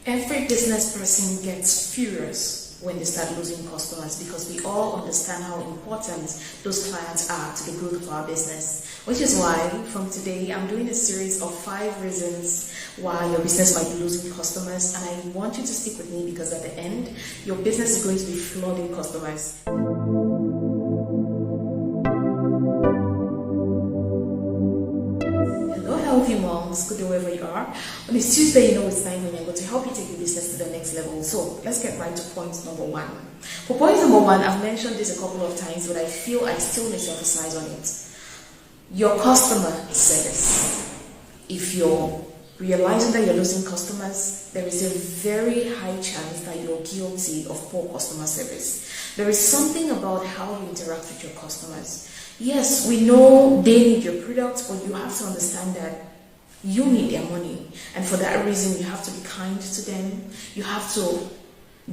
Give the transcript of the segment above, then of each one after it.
Every business person gets furious when they start losing customers because we all understand how important those clients are to the growth of our business. Which is why from today I'm doing a series of 5 reasons why your business might be losing customers, and I want you to stick with me because at the end your business is going to be flooding customers. Healthy moms, good day wherever you are. On this Tuesday, you know it's time for Inyango to help you take your business to the next level. So let's get right to point number 1. For point number 1, I've mentioned this a couple of times, but I feel I still need to emphasize on it. Your customer service. If you're realizing that you're losing customers, there is a very high chance that you're guilty of poor customer service. There is something about how you interact with your customers. Yes, we know they need your product, but you have to understand that you need their money. And for that reason, you have to be kind to them. You have to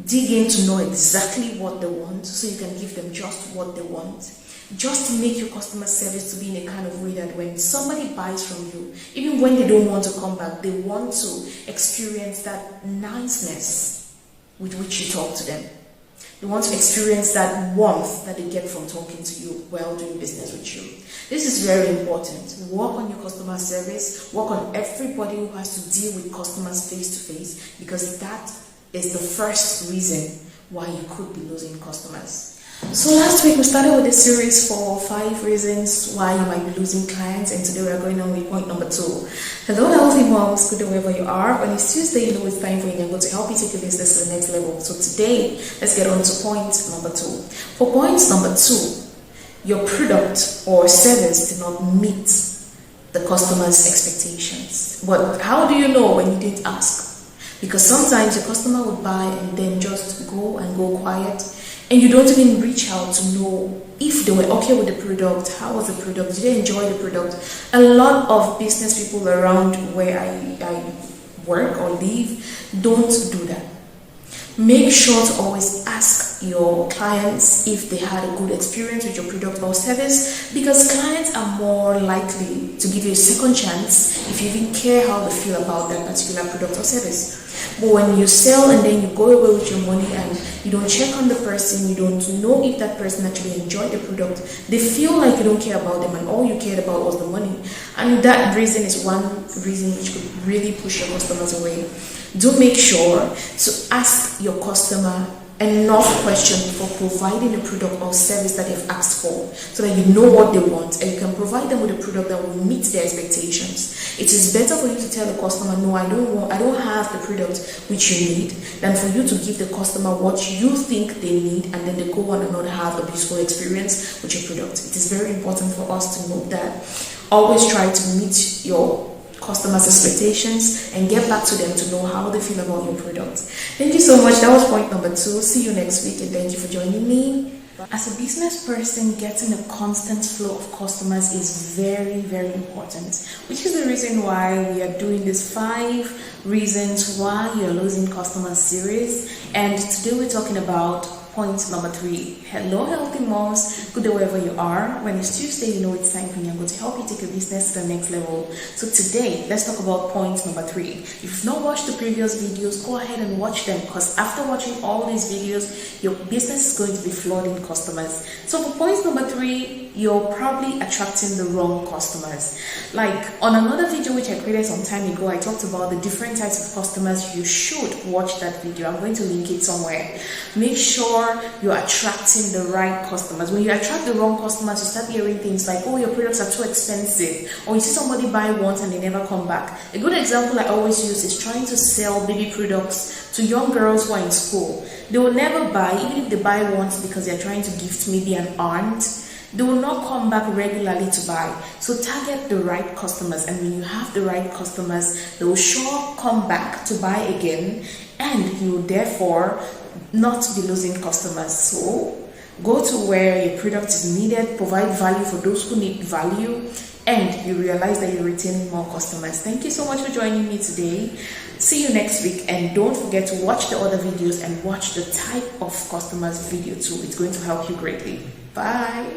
dig in to know exactly what they want so you can give them just what they want. Just to make your customer service to be in a kind of way that when somebody buys from you, even when they don't want to come back, they want to experience that niceness with which you talk to them. They want to experience that warmth that they get from talking to you while doing business with you. This is very important. Work on your customer service. Work on everybody who has to deal with customers face to face, because that is the first reason why you could be losing customers. So last week we started with a series for 5 reasons why you might be losing clients, and today we are going on with point number 2. Hello healthy moms, good day wherever you are. When it's Tuesday, you know it's time for Inyango to help you take your business to the next level. So today, let's get on to point number 2. For point number 2, your product or service did not meet the customer's expectations. But how do you know when you didn't ask? Because sometimes your customer would buy and then just go quiet, and you don't even reach out to know if they were okay with the product, how was the product, did they enjoy the product. A lot of business people around where I work or live don't do that. Make sure to always ask your clients if they had a good experience with your product or service, because clients are more likely to give you a second chance if you even care how they feel about that particular product or service. But when you sell and then you go away with your money and you don't check on the person, you don't know if that person actually enjoyed the product, they feel like you don't care about them and all you cared about was the money. And that reason is one reason which could really push your customers away. Do make sure to ask your customer enough questions before providing the product or service that they've asked for, so that you know what they want and you can provide them with a product that will meet their expectations. It is better for you to tell the customer, no, I don't have the product which you need, than for you to give the customer what you think they need and then they go on and not have a beautiful experience with your product. It is very important for us to note that. Always try to meet your customers' expectations and get back to them to know how they feel about your product. Thank you so much. That was point number 2. See you next week, and thank you for joining me. As a business person, getting a constant flow of customers is very, very important, which is the reason why we are doing this 5 reasons why you're losing customers series. And today we're talking about point number 3. Hello healthy moms, good day wherever you are. When it's Tuesday, you know it's time for Inyango to help you take your business to the next level. So today, let's talk about point number 3. If you've not watched the previous videos, go ahead and watch them, because after watching all these videos, your business is going to be flooding customers. So for point number 3, you're probably attracting the wrong customers. Like on another video which I created some time ago, I talked about the different types of customers. You should watch that video. I'm going to link it somewhere. Make sure you're attracting the right customers. When you attract the wrong customers, you start hearing things like, oh, your products are too expensive, or you see somebody buy once and they never come back. A good example I always use is trying to sell baby products to young girls who are in school. They will never buy, even if they buy once because they're trying to gift maybe an aunt. They will not come back regularly to buy. So target the right customers, and when you have the right customers, they will sure come back to buy again, and you will therefore not be losing customers. So go to where your product is needed, provide value for those who need value, and you realize that you're retaining more customers. Thank you so much for joining me today. See you next week, and don't forget to watch the other videos and watch the type of customers video too. It's going to help you greatly. Bye.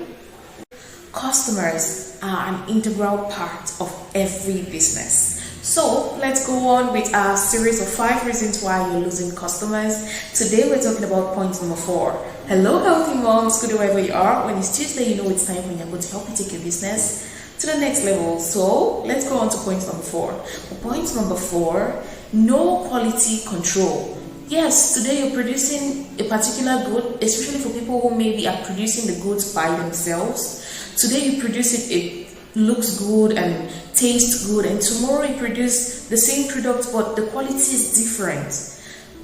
Customers are an integral part of every business. So let's go on with our series of 5 reasons why you're losing customers. Today we're talking about point number 4. Hello healthy moms, good wherever you are. When it's Tuesday, you know it's time when you're going to help you take your business to the next level. So let's go on to point number 4. For point number 4, no quality control. Yes, today you're producing a particular good, especially for people who maybe are producing the goods by themselves. Today you produce it looks good and tastes good, and tomorrow you produce the same product but the quality is different.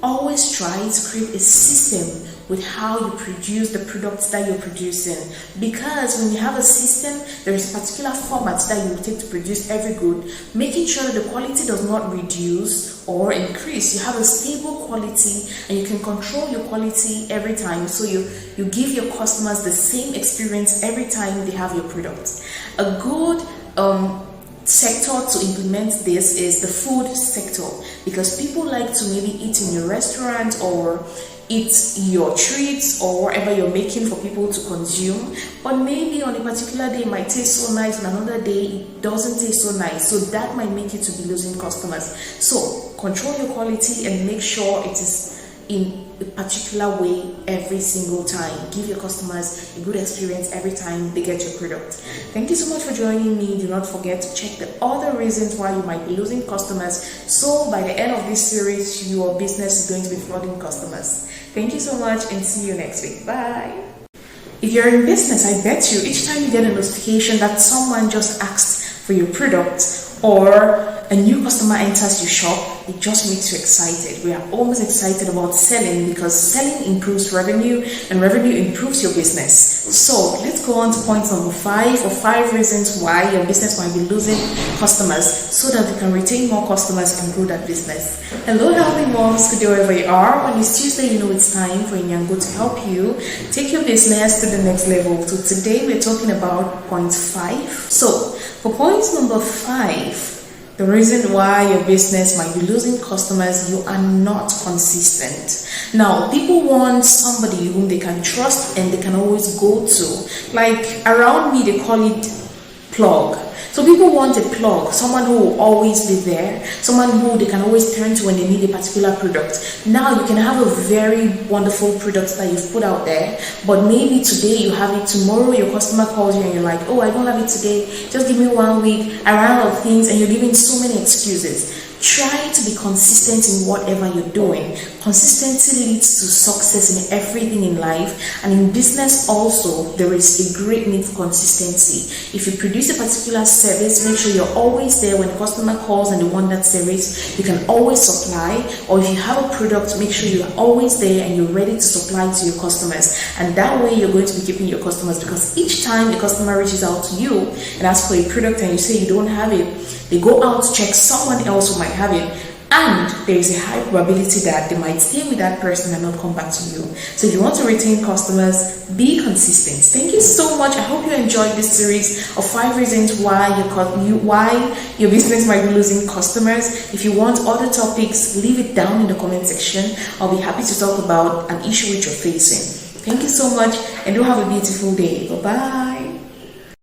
Always try to create a system with how you produce the products that you're producing, because when you have a system, there is a particular format that you will take to produce every good, making sure that the quality does not reduce or increase. You have a stable quality and you can control your quality every time, so you give your customers the same experience every time they have your product. A good sector to implement this is the food sector, because people like to maybe eat in your restaurant or eat your treats or whatever you're making for people to consume, but maybe on a particular day it might taste so nice, and another day it doesn't taste so nice, so that might make you to be losing customers. So control your quality and make sure it is in a particular way every single time. Give your customers a good experience every time they get your product. Thank you so much for joining me. Do not forget to check the other reasons why you might be losing customers, so by the end of this series your business is going to be flooding customers. Thank you so much and see you next week. Bye. If you're in business, I bet you each time you get a notification that someone just asked for your product or a new customer enters your shop, it just makes you excited. We are always excited about selling, because selling improves revenue and revenue improves your business. So let's go on to point number 5, or 5 reasons why your business might be losing customers, so that you can retain more customers and grow that business. Hello healthy moms, good day wherever you are. When it's Tuesday, you know it's time for Inyango to help you take your business to the next level. So today we're talking about point 5. So for point number 5, the reason why your business might be losing customers, you are not consistent. Now, people want somebody whom they can trust and they can always go to. Like around me, they call it plug. So people want a plug, someone who will always be there, someone who they can always turn to when they need a particular product. Now you can have a very wonderful product that you've put out there, but maybe today you have it, tomorrow your customer calls you and you're like, oh, I don't have it today, just give me 1 week, I ran out of things, and you're giving so many excuses. Try to be consistent in whatever you're doing. Consistency leads to success in everything in life, and in business also there is a great need for consistency. If you produce a particular service, make sure you're always there when the customer calls and they want that service. You can always supply, or if you have a product, make sure you're always there and you're ready to supply to your customers. And that way you're going to be keeping your customers, because each time a customer reaches out to you and asks for a product and you say you don't have it, they go out to check someone else who might have it, and there is a high probability that they might stay with that person and not come back to you. So if you want to retain customers, be consistent. Thank you so much. I hope you enjoyed this series of 5 reasons why your business might be losing customers. If you want other topics, leave it down in the comment section. I'll be happy to talk about an issue which you're facing. Thank you so much, and do have a beautiful day. Bye-bye.